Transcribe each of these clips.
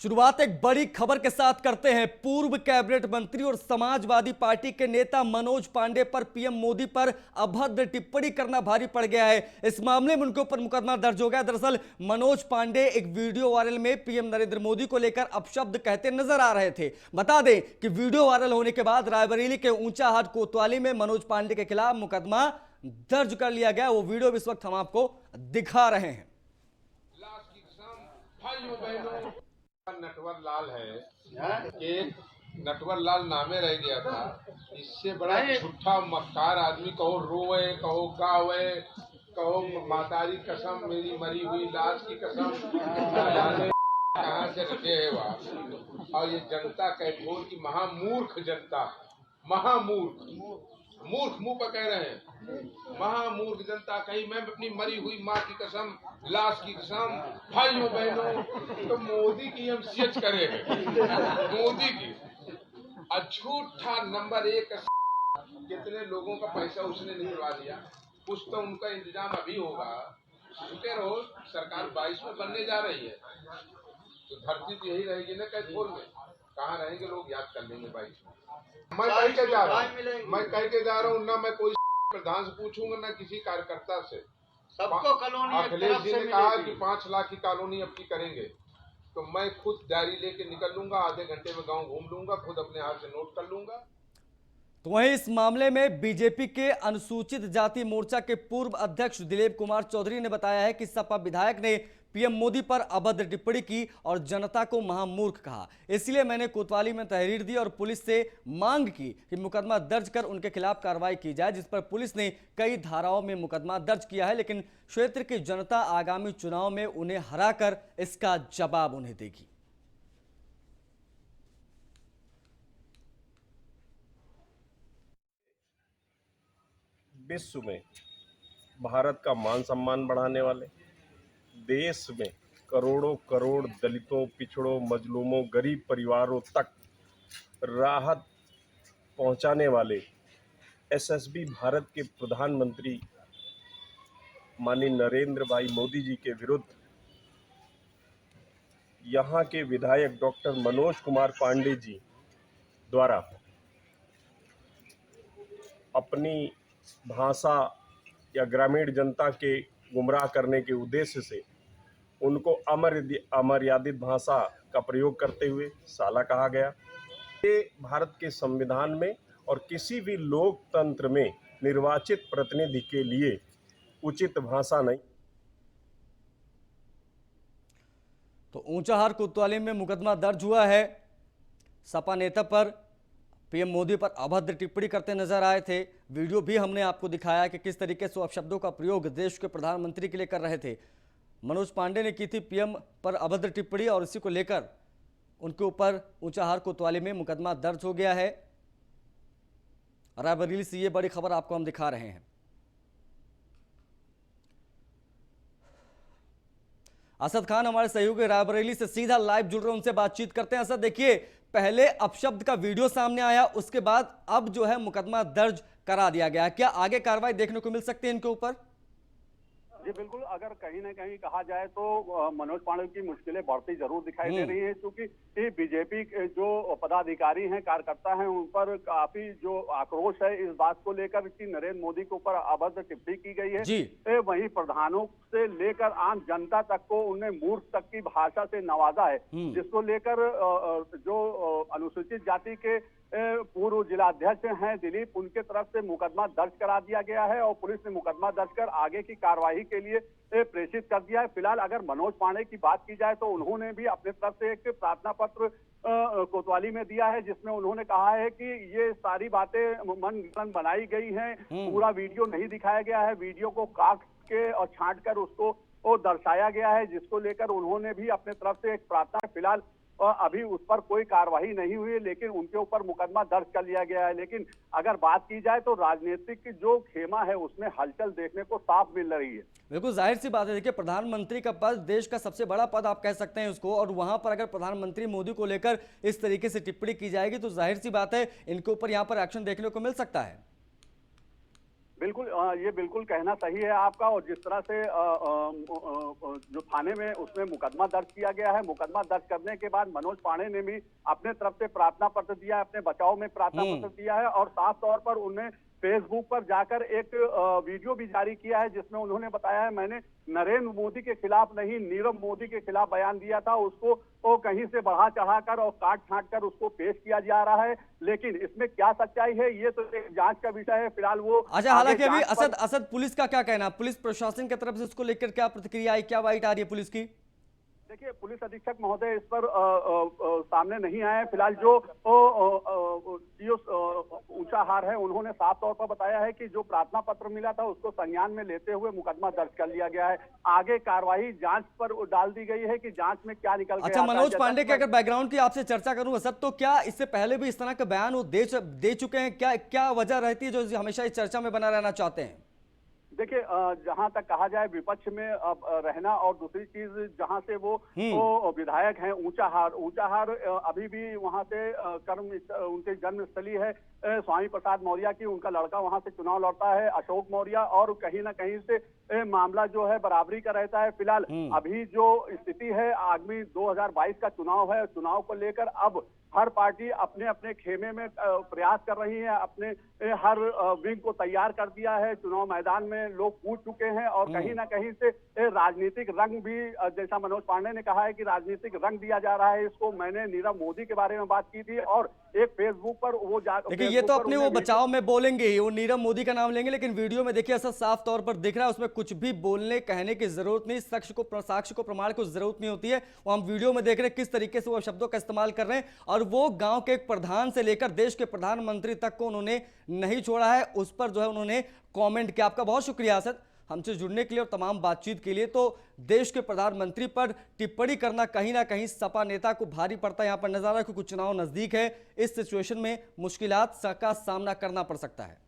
शुरुआत एक बड़ी खबर के साथ करते हैं। पूर्व कैबिनेट मंत्री और समाजवादी पार्टी के नेता मनोज पांडे पर पीएम मोदी पर अभद्र टिप्पणी करना भारी पड़ गया है। इस मामले में उनके ऊपर मुकदमा दर्ज हो गया। दरअसल मनोज पांडे एक वीडियो वायरल में पीएम नरेंद्र मोदी को लेकर अपशब्द कहते नजर आ रहे थे। बता दें कि वीडियो वायरल होने के बाद रायबरेली के ऊंचाहाट कोतवाली में मनोज पांडे के खिलाफ मुकदमा दर्ज कर लिया गया। वो वीडियो इस वक्त हम आपको दिखा रहे हैं। नटवर लाल है कि नटवर लाल नामे रह गया था। इससे बड़ा झूठा मक्कार आदमी कहो रोवे, कहो गावे, कहो मातारी कसम, मेरी मरी हुई लाश की कसम, कहाँ से रखे है वह। और ये जनता कैथोल की महामूर्ख जनता, महामूर्ख मूर्ख मुंह पर कह रहे हैं, महामूर्ख जनता कही मैं अपनी मरी हुई माँ की कसम, लाश की कसम, भाइयों बहनों, तो मोदी की हम सीएच करे मोदी की। और झूठा नंबर 1 कितने लोगों का पैसा उसने निकलवा दिया। कुछ तो उनका इंतजाम अभी होगा। सुनते रहो, सरकार 22 में बनने जा रही है, तो धरती तो यही रहेगी ना कैथोल में। कहाँ रहेंगे लोग, याद कर लेंगे 22 में। मैं कह के जा रहा हूँ ना, मैं कोई प्रधान से पूछूंगा ना किसी कार्यकर्ता से। सबको कॉलोनी अखिलेश जी ने कहा कि 5 लाख की कॉलोनी अब की करेंगे, तो मैं खुद डायरी लेके निकल लूंगा, आधे घंटे में गांव घूम लूंगा, खुद अपने हाथ से नोट कर लूंगा। तो वहीं इस मामले में बीजेपी के अनुसूचित जाति मोर्चा के पूर्व अध्यक्ष दिलीप कुमार चौधरी ने बताया है कि सपा विधायक ने पीएम मोदी पर अभद्र टिप्पणी की और जनता को महामूर्ख कहा। इसलिए मैंने कोतवाली में तहरीर दी और पुलिस से मांग की कि मुकदमा दर्ज कर उनके खिलाफ कार्रवाई की जाए, जिस पर पुलिस ने कई धाराओं में मुकदमा दर्ज किया है। लेकिन क्षेत्र की जनता आगामी चुनाव में उन्हें हराकर इसका जवाब उन्हें देगी। विश्व में भारत का मान सम्मान बढ़ाने वाले, देश में करोड़ों करोड़ दलितों, पिछड़ों, मजलूमों, गरीब परिवारों तक राहत पहुंचाने वाले एसएसबी भारत के प्रधानमंत्री माननीय नरेंद्र भाई मोदी जी के विरुद्ध यहाँ के विधायक डॉक्टर मनोज कुमार पांडे जी द्वारा अपनी भाषा या ग्रामीण जनता के गुमराह करने के उद्देश्य से उनको अमर्यादित भाषा का प्रयोग करते हुए साला कहा गया। ये भारत के संविधान में और किसी भी लोकतंत्र में निर्वाचित प्रतिनिधि के लिए उचित भाषा नहीं। तो ऊंचाहार कोतवाली में मुकदमा दर्ज हुआ है। सपा नेता पर पीएम मोदी पर अभद्र टिप्पणी करते नजर आए थे। वीडियो भी हमने आपको दिखाया कि किस तरीके से अपशब्दों का प्रयोग देश के प्रधानमंत्री के लिए कर रहे थे। मनोज पांडे ने की थी पीएम पर अभद्र टिप्पणी और इसी को लेकर उनके ऊपर ऊंचाहार कोतवाली में मुकदमा दर्ज हो गया है। रायबरेली से ये बड़ी खबर आपको हम दिखा रहे हैं। असद खान हमारे सहयोगी रायबरेली से सीधा लाइव जुड़ रहे हैं, उनसे बातचीत करते हैं। असद, देखिए, पहले अपशब्द का वीडियो सामने आया, उसके बाद अब जो है मुकदमा दर्ज करा दिया गया। क्या आगे कार्रवाई देखने को मिल सकती है इनके ऊपर? जी बिल्कुल, अगर कहीं ना कहीं कहा जाए तो मनोज पांडे की मुश्किलें बढ़ती जरूर दिखाई दे रही है, क्योंकि बीजेपी के जो पदाधिकारी हैं, कार्यकर्ता हैं, उन पर काफी जो आक्रोश है इस बात को लेकर कि नरेंद्र मोदी के ऊपर अभद्र टिप्पणी की गई है। वहीं प्रधानों से लेकर आम जनता तक को उन्हें मूर्ख तक की भाषा से नवाजा है, जिसको लेकर जो अनुसूचित जाति के पूर्व जिलाध्यक्ष हैं दिलीप, उनके तरफ से मुकदमा दर्ज करा दिया गया है और पुलिस ने मुकदमा दर्ज कर आगे की कार्रवाई के लिए प्रेषित कर दिया है। फिलहाल अगर मनोज पांडे की बात की जाए तो उन्होंने भी अपने तरफ से एक प्रार्थना पत्र कोतवाली में दिया है, जिसमें उन्होंने कहा है कि ये सारी बातें मन बनाई गई हैं, पूरा वीडियो नहीं दिखाया गया है, वीडियो को काट के और छांट कर उसको दर्शाया गया है, जिसको लेकर उन्होंने भी अपने तरफ से एक प्रार्थना। फिलहाल अभी उस पर कोई कार्रवाई नहीं हुई है, लेकिन उनके ऊपर मुकदमा दर्ज कर लिया गया है। लेकिन अगर बात की जाए तो राजनीतिक जो खेमा है उसमें हलचल देखने को साफ मिल रही है। बिल्कुल जाहिर सी बात है। देखिए, प्रधानमंत्री का पद देश का सबसे बड़ा पद आप कह सकते हैं उसको, और वहां पर अगर प्रधानमंत्री मोदी को लेकर इस तरीके से टिप्पणी की जाएगी तो जाहिर सी बात है इनके ऊपर यहाँ पर एक्शन देखने को मिल सकता है। बिल्कुल ये बिल्कुल कहना सही है आपका। और जिस तरह से जो थाने में उसमें मुकदमा दर्ज किया गया है, मुकदमा दर्ज करने के बाद मनोज पांडे ने भी अपने तरफ से प्रार्थना पत्र दिया है, अपने बचाव में प्रार्थना पत्र दिया है और साफ तौर पर उन्हें फेसबुक पर जाकर एक वीडियो भी जारी किया है जिसमें उन्होंने बताया है, मैंने नरेंद्र मोदी के खिलाफ नहीं, नीरव मोदी के खिलाफ बयान दिया था। उसको वो कहीं से बढ़ा चढ़ाकर और काट छांट कर उसको पेश किया जा रहा है, लेकिन इसमें क्या सच्चाई है ये तो एक जांच का विषय है। फिलहाल वो अच्छा, हालांकि अभी असद पुलिस का क्या कहना, पुलिस प्रशासन की तरफ से इसको लेकर क्या प्रतिक्रिया आई, क्या वाइट आ रही है पुलिस की? देखिए, पुलिस अधीक्षक महोदय इस पर सामने नहीं आए। फिलहाल जो ऊंचाहार है उन्होंने साफ तौर पर बताया है कि जो प्रार्थना पत्र मिला था उसको संज्ञान में लेते हुए मुकदमा दर्ज कर लिया गया है। आगे कार्रवाई जांच पर डाल दी गई है कि जांच में क्या निकल के आता है। मनोज पांडे के अगर बैकग्राउंड की आपसे चर्चा करूं असद, तो क्या इससे पहले भी इस तरह का बयान वो दे चुके हैं? क्या वजह रहती है जो हमेशा इस चर्चा में बना रहना चाहते हैं? देखिए, जहां तक कहा जाए विपक्ष में अब रहना, और दूसरी चीज जहां से वो विधायक हैं ऊंचाहार अभी भी वहां से उनके जन्मस्थली है स्वामी प्रसाद मौर्य की, उनका लड़का वहां से चुनाव लड़ता है अशोक मौर्य, और कहीं ना कहीं से मामला जो है बराबरी का रहता है। फिलहाल अभी जो स्थिति है, आगामी 2022 का चुनाव है, चुनाव को लेकर अब हर पार्टी अपने अपने खेमे में प्रयास कर रही है, अपने हर विंग को तैयार कर दिया है। चुनाव मैदान में लोग कूद चुके हैं और कहीं ना कहीं से राजनीतिक रंग भी, जैसा मनोज पांडे ने कहा है कि राजनीतिक रंग दिया जा रहा है इसको। मैंने नीरव मोदी के बारे में बात की थी और एक फेसबुक पर वो देखिए, ये तो अपने वो बचाव में बोलेंगे ही, वो नीरव मोदी का नाम लेंगे, लेकिन वीडियो में देखिए ऐसा साफ तौर पर दिख रहा है, उसमें कुछ भी बोलने कहने की जरूरत नहीं, साक्ष्य को प्रमाण की जरूरत नहीं होती है। वो हम वीडियो में देख रहे हैं किस तरीके से वो शब्दों का इस्तेमाल कर रहे हैं, और वो गांव के एक प्रधान से लेकर देश के प्रधानमंत्री तक को उन्होंने नहीं छोड़ा है। उस पर जो है उन्होंने कमेंट किया। आपका बहुत शुक्रिया असद हमसे जुड़ने के लिए और तमाम बातचीत के लिए। तो देश के प्रधानमंत्री पर टिप्पणी करना कहीं ना कहीं सपा नेता को भारी पड़ता है। यहां पर नजारा क्योंकि चुनाव नजदीक है, इस सिचुएशन में मुश्किलात का सामना करना पड़ सकता है।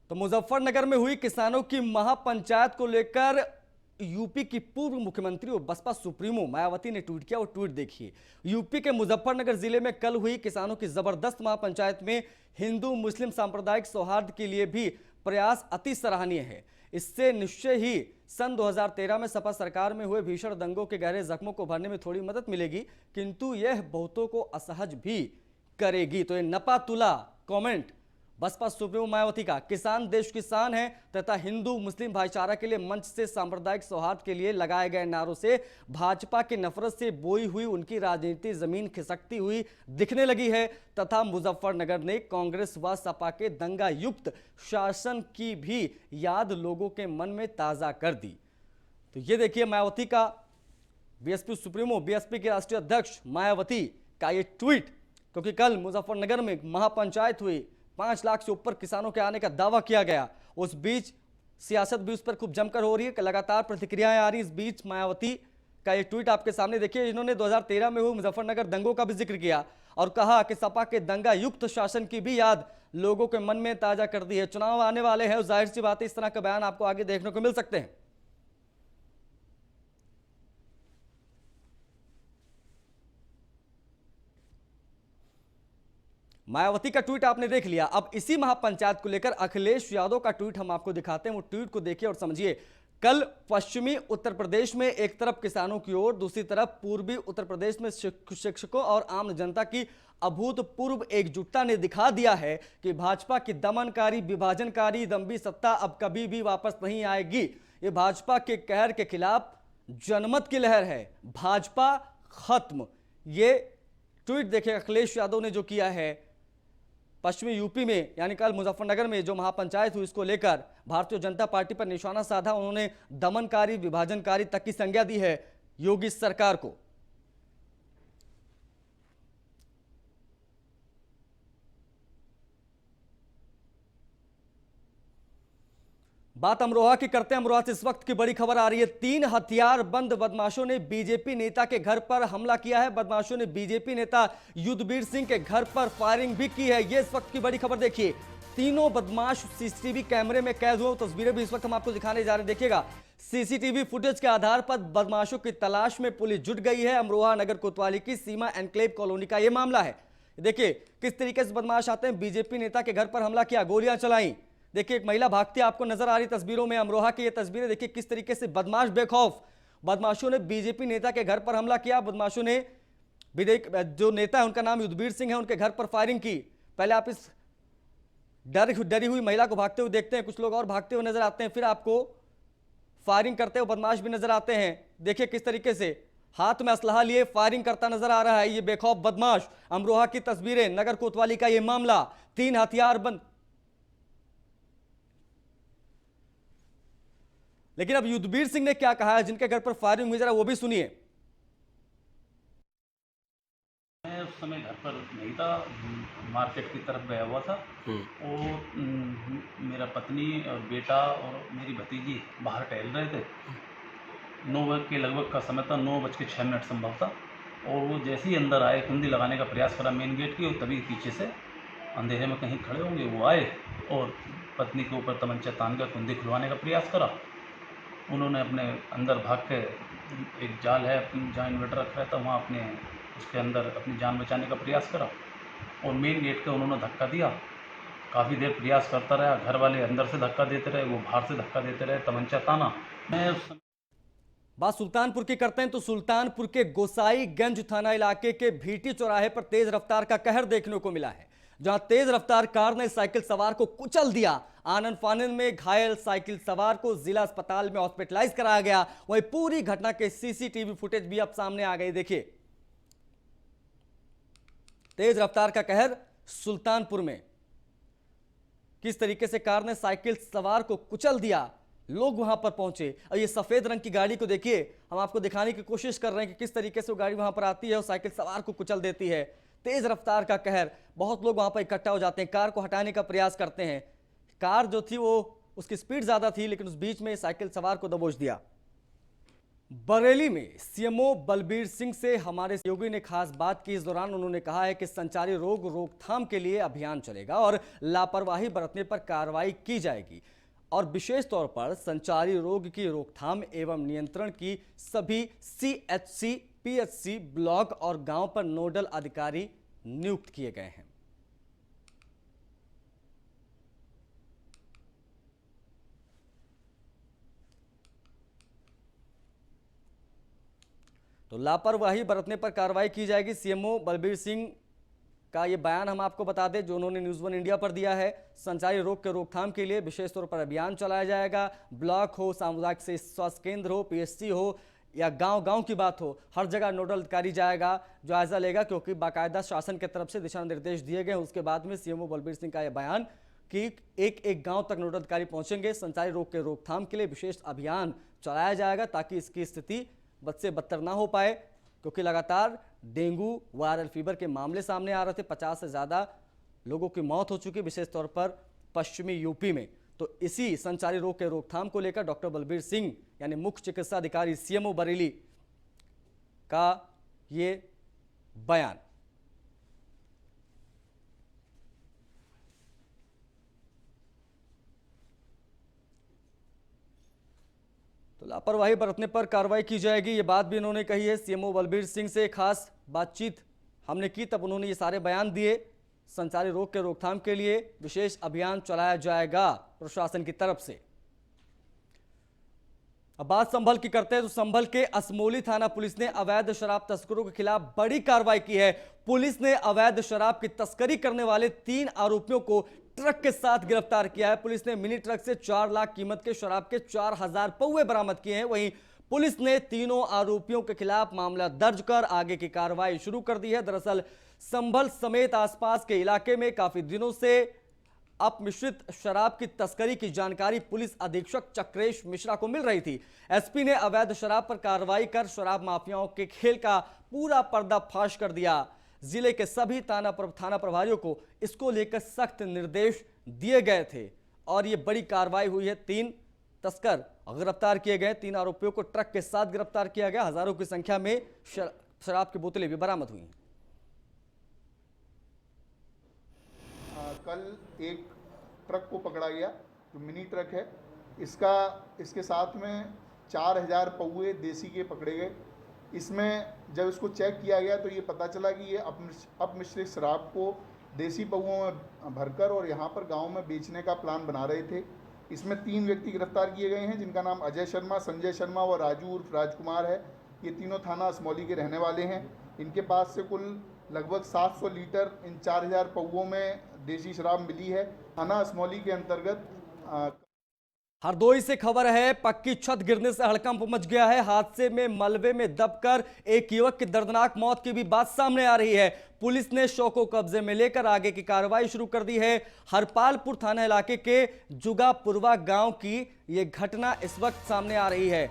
तो मुजफ्फरनगर में हुई किसानों की महापंचायत को लेकर यूपी की पूर्व मुख्यमंत्री और बसपा सुप्रीमो मायावती ने ट्वीट किया। और ट्वीट देखिए, यूपी के मुजफ्फरनगर जिले में कल हुई किसानों की जबरदस्त महापंचायत में हिंदू मुस्लिम सांप्रदायिक सौहार्द के लिए भी प्रयास अति सराहनीय है। इससे निश्चय ही सन 2013 में सपा सरकार में हुए भीषण दंगों के गहरे जख्मों को भरने में थोड़ी मदद मिलेगी, किंतु यह बहुतों को असहज भी करेगी। तो ये नपा तुला कमेंट बसपा सुप्रीमो मायावती का। किसान देश की शान है तथा हिंदू मुस्लिम भाईचारा के लिए मंच से सांप्रदायिक सौहार्द के लिए लगाए गए नारों से भाजपा की नफरत से बोई हुई उनकी राजनीति जमीन खिसकती हुई दिखने लगी है तथा मुजफ्फरनगर ने कांग्रेस व सपा के दंगा युक्त शासन की भी याद लोगों के मन में ताजा कर दी। तो ये देखिए मायावती का, बीएसपी सुप्रीमो, बीएसपी के राष्ट्रीय अध्यक्ष मायावती का ये ट्वीट, क्योंकि कल मुजफ्फरनगर में महापंचायत हुई, 5 लाख से ऊपर किसानों के आने का दावा किया गया। उस बीच सियासत भी उस पर खूब जमकर हो रही है, लगातार प्रतिक्रियाएं आ रही। इस बीच मायावती का ये ट्वीट आपके सामने देखिए, इन्होंने 2013 में हुए मुजफ्फरनगर दंगों का भी जिक्र किया और कहा कि सपा के दंगा युक्त शासन की भी याद लोगों के मन में ताजा कर दी है। चुनाव आने वाले हैं, जाहिर सी बात है इस तरह का बयान आपको आगे देखने को मिल सकते हैं। मायावती का ट्वीट आपने देख लिया। अब इसी महापंचायत को लेकर अखिलेश यादव का ट्वीट हम आपको दिखाते हैं, वो ट्वीट को देखिए और समझिए। कल पश्चिमी उत्तर प्रदेश में एक तरफ किसानों की ओर, दूसरी तरफ पूर्वी उत्तर प्रदेश में शिक्षकों और आम जनता की अभूतपूर्व एकजुटता ने दिखा दिया है कि भाजपा की दमनकारी, विभाजनकारी, दम्भी सत्ता अब कभी भी वापस नहीं आएगी। ये भाजपा के कहर के खिलाफ जनमत की लहर है। भाजपा खत्म। ये ट्वीट देखिए अखिलेश यादव ने जो किया है पश्चिमी यूपी में, यानी कल मुजफ्फरनगर में जो महापंचायत हुई, इसको लेकर भारतीय जनता पार्टी पर निशाना साधा। उन्होंने दमनकारी, विभाजनकारी तक की संज्ञा दी है योगी सरकार को। बात अमरोहा की करते हैं। अमरोहा से इस वक्त की बड़ी खबर आ रही है। 3 हथियारबंद बदमाशों ने बीजेपी नेता के घर पर हमला किया है। बदमाशों ने बीजेपी नेता युद्धवीर सिंह के घर पर फायरिंग भी की है। ये इस वक्त की बड़ी खबर देखिए। तीनों बदमाश सीसीटीवी कैमरे में कैद हुए। तस्वीरें भी इस वक्त हम आपको दिखाने जा रहे हैं। देखिएगा, सीसीटीवी फुटेज के आधार पर बदमाशों की तलाश में पुलिस जुट गई है। अमरोहा नगर कोतवाली की सीमा एनक्लेव कॉलोनी का यह मामला है। देखिए किस तरीके से बदमाश आते हैं। बीजेपी नेता के घर पर हमला किया, गोलियां चलाई। देखिए एक महिला भागती आपको नजर आ रही तस्वीरों में। अमरोहा की ये तस्वीरें देखिए किस तरीके से बदमाश बेखौफ बदमाशों ने बीजेपी नेता के घर पर हमला किया। बदमाशों ने जो नेता है उनका नाम युद्धवीर सिंह है, उनके घर पर फायरिंग की। पहले आप इस डरी हुई महिला को भागते हुए देखते हैं, कुछ लोग और भागते हुए नजर आते हैं, फिर आपको फायरिंग करते हुए बदमाश भी नजर आते हैं। देखिए किस तरीके से हाथ में असलहा लिए फायरिंग करता नजर आ रहा है ये बेखौफ बदमाश। अमरोहा की तस्वीरें, नगर कोतवाली का ये मामला, 3 हथियारबंद। लेकिन अब युद्धवीर सिंह ने क्या कहा है, जिनके घर पर फायरिंग हुई, जरा वो भी सुनिए। मैं उस समय घर पर नहीं था, मार्केट की तरफ गया हुआ था। और मेरा पत्नी और बेटा और मेरी भतीजी बाहर टहल रहे थे। 9 बजे के लगभग का समय था, 9:06 संभव था। और वो जैसे ही अंदर आए, कुंडी लगाने का प्रयास करा मेन गेट की, और तभी पीछे से अंधेरे में कहीं खड़े होंगे वो आए और पत्नी के ऊपर तमंचा तान कर कुंडी खुलवाने का प्रयास करा। उन्होंने अपने अंदर भाग के, एक जाल है जहाँ इन्वर्टर रखा रहता, वहाँ अपने उसके अंदर अपनी जान बचाने का प्रयास करा और मेन गेट का उन्होंने धक्का दिया। काफ़ी देर प्रयास करता रहा, घर वाले अंदर से धक्का देते रहे, वो बाहर से धक्का देते रहे, तमंचा ताना। मैं उस बात सुल्तानपुर की करते हैं तो सुल्तानपुर के गोसाईगंज थाना इलाके के भीटी चौराहे पर तेज रफ्तार का कहर देखने को मिला है, जहां तेज रफ्तार कार ने साइकिल सवार को कुचल दिया। आनन फानन में घायल साइकिल सवार को जिला अस्पताल में हॉस्पिटलाइज कराया गया। वहीं पूरी घटना के सीसीटीवी फुटेज भी अब सामने आ गई। देखिए तेज रफ्तार का कहर सुल्तानपुर में, किस तरीके से कार ने साइकिल सवार को कुचल दिया। लोग वहां पर पहुंचे और ये सफेद रंग की गाड़ी को देखिए, हम आपको दिखाने की कोशिश कर रहे हैं कि किस तरीके से वो गाड़ी वहां पर आती है और साइकिल सवार को कुचल देती है। तेज रफ्तार का कहर, बहुत लोग वहां पर इकट्ठा हो जाते हैं, कार को हटाने का प्रयास करते हैं। कार जो थी वो उसकी स्पीड ज्यादा थी, लेकिन उस बीच में साइकिल सवार को दबोच दिया। बरेली में सीएमओ बलबीर सिंह से हमारे सहयोगी ने खास बात की। इस दौरान उन्होंने कहा है कि संचारी रोग रोकथाम के लिए अभियान चलेगा और लापरवाही बरतने पर कार्रवाई की जाएगी, और विशेष तौर पर संचारी रोग की रोकथाम एवं नियंत्रण की सभी सीएचसी, पीएचसी, ब्लॉक और गांव पर नोडल अधिकारी नियुक्त किए गए हैं। तो लापरवाही बरतने पर कार्रवाई की जाएगी। सीएमओ बलबीर सिंह का ये बयान हम आपको बता दें जो उन्होंने न्यूज़ 1 इंडिया पर दिया है। संचारी रोग के रोकथाम के लिए विशेष तौर पर अभियान चलाया जाएगा। ब्लॉक हो, सामुदायिक से स्वास्थ्य केंद्र हो, पीएचसी हो या गांव की बात हो, हर जगह नोडल अधिकारी जाएगा, जायजा लेगा, क्योंकि बाकायदा शासन की तरफ से दिशा निर्देश दिए गए। उसके बाद में सीएमओ बलबीर सिंह का यह बयान कि एक गांव तक नोडल अधिकारी पहुंचेंगे। संचारी रोग के रोकथाम के लिए विशेष अभियान चलाया जाएगा ताकि इसकी स्थिति बद से बदतर ना हो पाए, क्योंकि लगातार डेंगू, वायरल फीवर के मामले सामने आ रहे थे। 50 से ज़्यादा लोगों की मौत हो चुकी, विशेष तौर पर पश्चिमी यूपी में। तो इसी संचारी रोग के रोकथाम को लेकर डॉक्टर बलबीर सिंह यानी मुख्य चिकित्सा अधिकारी सीएमओ बरेली का ये बयान। तो लापरवाही बरतने पर कार्रवाई की जाएगी, ये बात भी इन्होंने कही है। सीएमओ बलबीर सिंह से खास बातचीत हमने की, तब उन्होंने ये सारे बयान दिए। संचारी रोग के रोकथाम के लिए विशेष अभियान चलाया जाएगा प्रशासन की तरफ से। अब बात संभल की करते हैं तो संभल के असमोली थाना पुलिस ने अवैध शराब तस्करों के खिलाफ बड़ी कार्रवाई की है। पुलिस ने अवैध शराब की तस्करी करने वाले 3 आरोपियों को ट्रक के साथ गिरफ्तार किया है। पुलिस ने मिनी ट्रक से 4 लाख कीमत के शराब के 4000 पौवे बरामद किए हैं। वहीं पुलिस ने तीनों आरोपियों के खिलाफ मामला दर्ज कर आगे की कार्रवाई शुरू कर दी है। दरअसल संभल समेत आसपास के इलाके में काफी दिनों से अपमिश्रित शराब की तस्करी की जानकारी पुलिस अधीक्षक चक्रेश मिश्रा को मिल रही थी। एसपी ने अवैध शराब पर कार्रवाई कर शराब माफियाओं के खेल का पूरा पर्दाफाश कर दिया। जिले के सभी थाना प्रभारियों को इसको लेकर सख्त निर्देश दिए गए थे और ये बड़ी कार्रवाई हुई है। 3 तस्कर गिरफ्तार किए गए। 3 आरोपियों को ट्रक के साथ गिरफ्तार किया गया। हजारों की संख्या में शराब की बोतलें भी बरामद हुई। कल एक ट्रक को पकड़ा गया, जो मिनी ट्रक है। इसके साथ में 4000 पौए देसी के पकड़े गए। इसमें जब इसको चेक किया गया तो ये पता चला कि ये अपमिश्रित शराब को देसी पौओं में भरकर और यहाँ पर गांव में बेचने का प्लान बना रहे थे। इसमें 3 व्यक्ति गिरफ्तार किए गए हैं, जिनका नाम अजय शर्मा, संजय शर्मा व राजू उर्फ राजकुमार है। ये तीनों थाना असमौली के रहने वाले हैं। इनके पास से कुल लगभग 700 लीटर इन 4000 पौओं में देसी शराब मिली है। थाना असमौली के अंतर्गत हरदोई से खबर है, पक्की छत गिरने से हड़कंप मच गया है। हादसे में मलबे में दबकर एक युवक की दर्दनाक मौत की भी बात सामने आ रही है। पुलिस ने शव को कब्जे में लेकर आगे की कार्रवाई शुरू कर दी है। हरपालपुर थाना इलाके के जुगापुरवा गांव की यह घटना इस वक्त सामने आ रही है।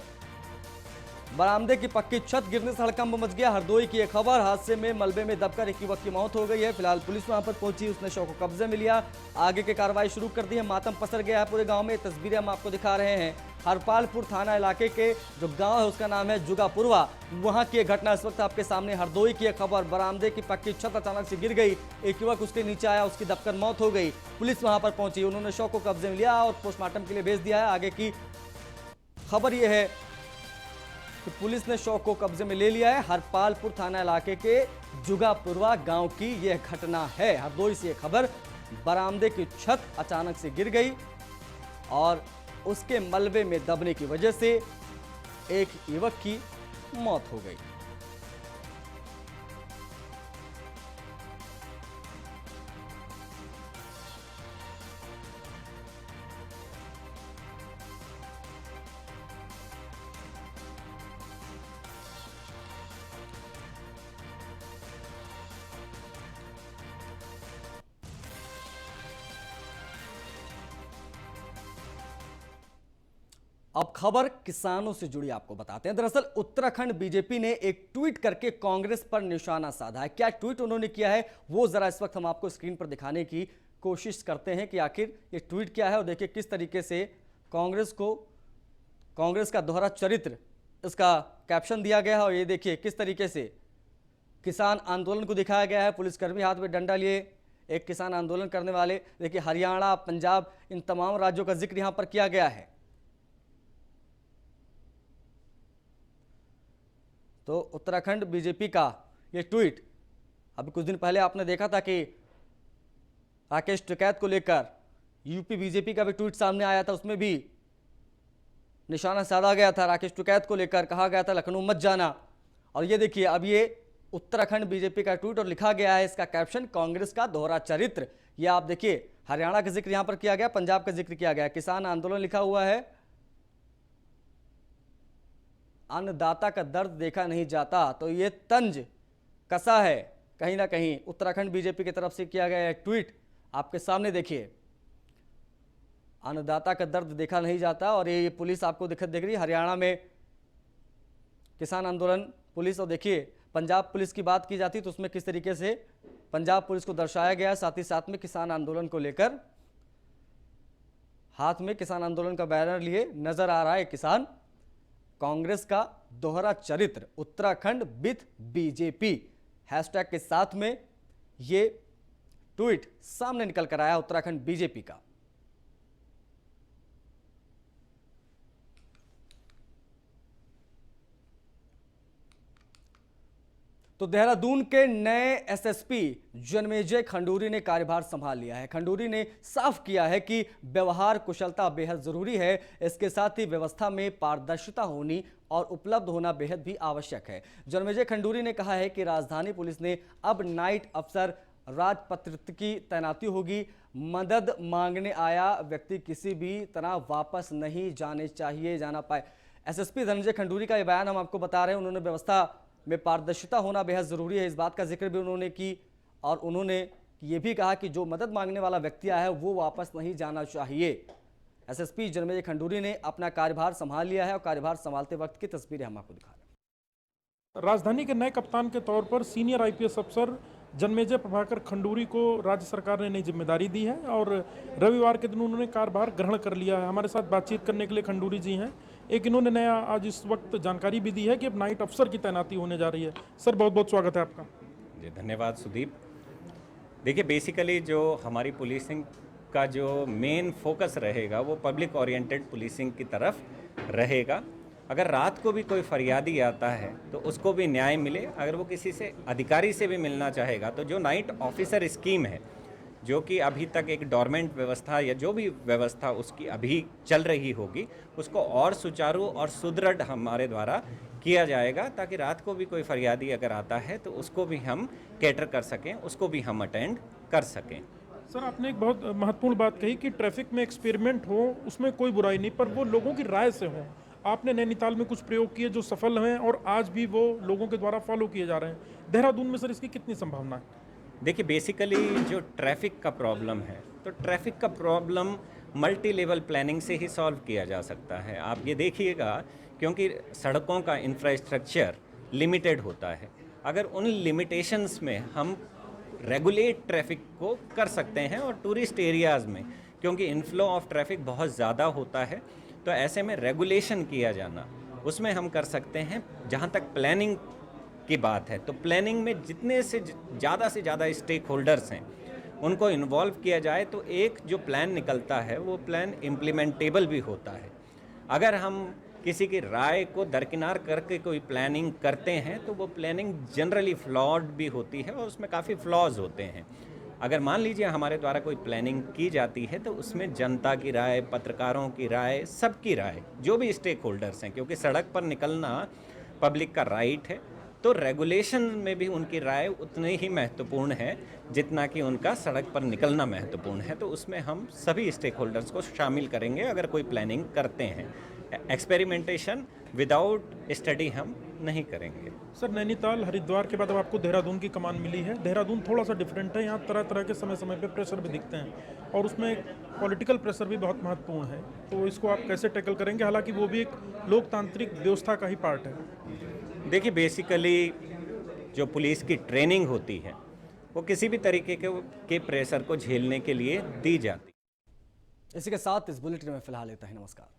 बरामदे की पक्की छत गिरने से हड़कंप मच गया। हरदोई की एक खबर, हादसे में मलबे में दबकर एक युवक की मौत हो गई है। फिलहाल पुलिस वहां पर पहुंची, उसने शव को कब्जे में लिया, आगे की कार्रवाई शुरू कर दी है। मातम पसर गया है पूरे गांव में। तस्वीरें हम आपको दिखा रहे हैं। हरपालपुर थाना इलाके के जो गांव है उसका नाम है जुगापुरवा, वहां की घटना इस वक्त आपके सामने। हरदोई की एक खबर, बरामदे की पक्की छत अचानक से गिर गई, एक युवक उसके नीचे आया, उसकी दबकर मौत हो गई। पुलिस वहां पर पहुंची, उन्होंने शव को कब्जे में लिया और पोस्टमार्टम के लिए भेज दिया है। आगे की खबर यह है कि पुलिस ने शव को कब्जे में ले लिया है। हरपालपुर थाना इलाके के जुगापुरवा गांव की यह घटना है। हरदोई से खबर, बरामदे की छत अचानक से गिर गई और उसके मलबे में दबने की वजह से एक युवक की मौत हो गई। अब खबर किसानों से जुड़ी आपको बताते हैं। दरअसल उत्तराखंड बीजेपी ने एक ट्वीट करके कांग्रेस पर निशाना साधा है। क्या ट्वीट उन्होंने किया है वो जरा इस वक्त हम आपको स्क्रीन पर दिखाने की कोशिश करते हैं कि आखिर ये ट्वीट क्या है। और देखिए किस तरीके से कांग्रेस का दोहरा चरित्र इसका कैप्शन दिया गया है। और ये देखिए किस तरीके से किसान आंदोलन को दिखाया गया है। पुलिसकर्मी हाथ में डंडा लिए एक किसान आंदोलन करने वाले, देखिए हरियाणा, पंजाब, इन तमाम राज्यों का जिक्र यहां पर किया गया है। तो उत्तराखंड बीजेपी का ये ट्वीट, अभी कुछ दिन पहले आपने देखा था कि राकेश टिकैत को लेकर यूपी बीजेपी का भी ट्वीट सामने आया था, उसमें भी निशाना साधा गया था। राकेश टिकैत को लेकर कहा गया था लखनऊ मत जाना। और ये देखिए अब ये उत्तराखंड बीजेपी का ट्वीट और लिखा गया है इसका कैप्शन, कांग्रेस का दोहरा चरित्र। ये आप देखिए हरियाणा का जिक्र यहां पर किया गया, पंजाब का जिक्र किया गया, किसान आंदोलन लिखा हुआ है। अन्नदाता का दर्द देखा नहीं जाता, तो ये तंज कसा है कहीं ना कहीं उत्तराखंड बीजेपी की तरफ से किया गया ट्वीट आपके सामने। देखिए अन्नदाता का दर्द देखा नहीं जाता। और ये पुलिस आपको दिख रही है हरियाणा में किसान आंदोलन पुलिस। और देखिए पंजाब पुलिस की बात की जाती तो उसमें किस तरीके से पंजाब पुलिस को दर्शाया गया। साथ ही साथ में किसान आंदोलन को लेकर हाथ में किसान आंदोलन का बैनर लिए नजर आ रहा है किसान। कांग्रेस का दोहरा चरित्र उत्तराखंड विथ बीजेपी हैशटैग के साथ में ये ट्वीट सामने निकल कर आया उत्तराखंड बीजेपी का। तो देहरादून के नए एसएसपी जन्मेजय खंडूरी ने कार्यभार संभाल लिया है। खंडूरी ने साफ किया है कि व्यवहार कुशलता बेहद जरूरी है, इसके साथ ही व्यवस्था में पारदर्शिता होनी और उपलब्ध होना बेहद भी आवश्यक है। जन्मेजय खंडूरी ने कहा है कि राजधानी पुलिस ने अब नाइट अफसर राजपत्रित की तैनाती होगी। मदद मांगने आया व्यक्ति किसी भी तरह वापस नहीं जाना पाए। एसएसपी धनंजय खंडूरी का यह बयान हम आपको बता रहे हैं। उन्होंने व्यवस्था में पारदर्शिता होना बेहद जरूरी है, इस बात का जिक्र भी उन्होंने की। और उन्होंने ये भी कहा कि जो मदद मांगने वाला व्यक्ति आया है वो वापस नहीं जाना चाहिए। एसएसपी जन्मेजय खंडूरी ने अपना कार्यभार संभाल लिया है और कार्यभार संभालते वक्त की तस्वीरें हम आपको दिखा रहे हैं। राजधानी के नए कप्तान के तौर पर सीनियर आईपीएस अफसर जन्मेजय प्रभाकर खंडूरी को राज्य सरकार ने नई जिम्मेदारी दी है और रविवार के दिन उन्होंने कार्यभार ग्रहण कर लिया है। हमारे साथ बातचीत करने के लिए खंडूरी जी हैं। एक इन्होंने नया आज इस वक्त जानकारी भी दी है कि अब नाइट अफसर की तैनाती होने जा रही है। सर बहुत बहुत स्वागत है आपका। जी धन्यवाद सुदीप। देखिए बेसिकली जो हमारी पुलिसिंग का जो मेन फोकस रहेगा वो पब्लिक ओरिएंटेड पुलिसिंग की तरफ रहेगा। अगर रात को भी कोई फरियादी आता है तो उसको भी न्याय मिले। अगर वो किसी से अधिकारी से भी मिलना चाहेगा तो जो नाइट ऑफिसर स्कीम है, जो कि अभी तक एक डोरमेंट व्यवस्था या जो भी व्यवस्था उसकी अभी चल रही होगी, उसको और सुचारू और सुदृढ़ हमारे द्वारा किया जाएगा, ताकि रात को भी कोई फरियादी अगर आता है तो उसको भी हम कैटर कर सकें, उसको भी हम अटेंड कर सकें। सर, आपने एक बहुत महत्वपूर्ण बात कही कि ट्रैफिक में एक्सपेरिमेंट हो, उसमें कोई बुराई नहीं, पर वो लोगों की राय से हो। आपने नैनीताल में कुछ प्रयोग किए जो सफल हैं और आज भी वो लोगों के द्वारा फॉलो किए जा रहे हैं। देहरादून में सर इसकी कितनी संभावना है? देखिए, बेसिकली जो ट्रैफिक का प्रॉब्लम है, तो ट्रैफिक का प्रॉब्लम मल्टी लेवल प्लानिंग से ही सॉल्व किया जा सकता है। आप ये देखिएगा, क्योंकि सड़कों का इंफ्रास्ट्रक्चर लिमिटेड होता है, अगर उन लिमिटेशंस में हम रेगुलेट ट्रैफिक को कर सकते हैं, और टूरिस्ट एरियाज़ में क्योंकि इनफ्लो ऑफ ट्रैफिक बहुत ज़्यादा होता है, तो ऐसे में रेगुलेशन किया जाना उसमें हम कर सकते हैं। जहाँ तक प्लानिंग की बात है, तो प्लानिंग में जितने से ज़्यादा स्टेक होल्डर्स हैं उनको इन्वॉल्व किया जाए तो एक जो प्लान निकलता है वो प्लान इम्प्लीमेंटेबल भी होता है। अगर हम किसी की राय को दरकिनार करके कोई प्लानिंग करते हैं तो वो प्लानिंग जनरली फ्लॉड भी होती है और उसमें काफ़ी फ्लॉज होते हैं। अगर मान लीजिए हमारे द्वारा कोई प्लानिंग की जाती है तो उसमें जनता की राय, पत्रकारों की राय, सबकी राय, जो भी स्टेक होल्डर्स हैं, क्योंकि सड़क पर निकलना पब्लिक का राइट है, तो रेगुलेशन में भी उनकी राय उतनी ही महत्वपूर्ण है जितना कि उनका सड़क पर निकलना महत्वपूर्ण है। तो उसमें हम सभी स्टेक होल्डर्स को शामिल करेंगे अगर कोई प्लानिंग करते हैं। एक्सपेरिमेंटेशन विदाउट स्टडी हम नहीं करेंगे। सर, नैनीताल, हरिद्वार के बाद अब आपको देहरादून की कमान मिली है। देहरादून थोड़ा सा डिफरेंट है, यहाँ तरह तरह के समय समय पे प्रेशर भी दिखते हैं और उसमें पॉलिटिकल प्रेशर भी बहुत महत्वपूर्ण है। तो इसको आप कैसे टैकल करेंगे, हालांकि वो भी एक लोकतांत्रिक व्यवस्था का ही पार्ट है? देखिए, बेसिकली जो पुलिस की ट्रेनिंग होती है वो किसी भी तरीके के प्रेशर को झेलने के लिए दी जाती है। इसी के साथ इस बुलेटिन में फिलहाल इतना ही। नमस्कार।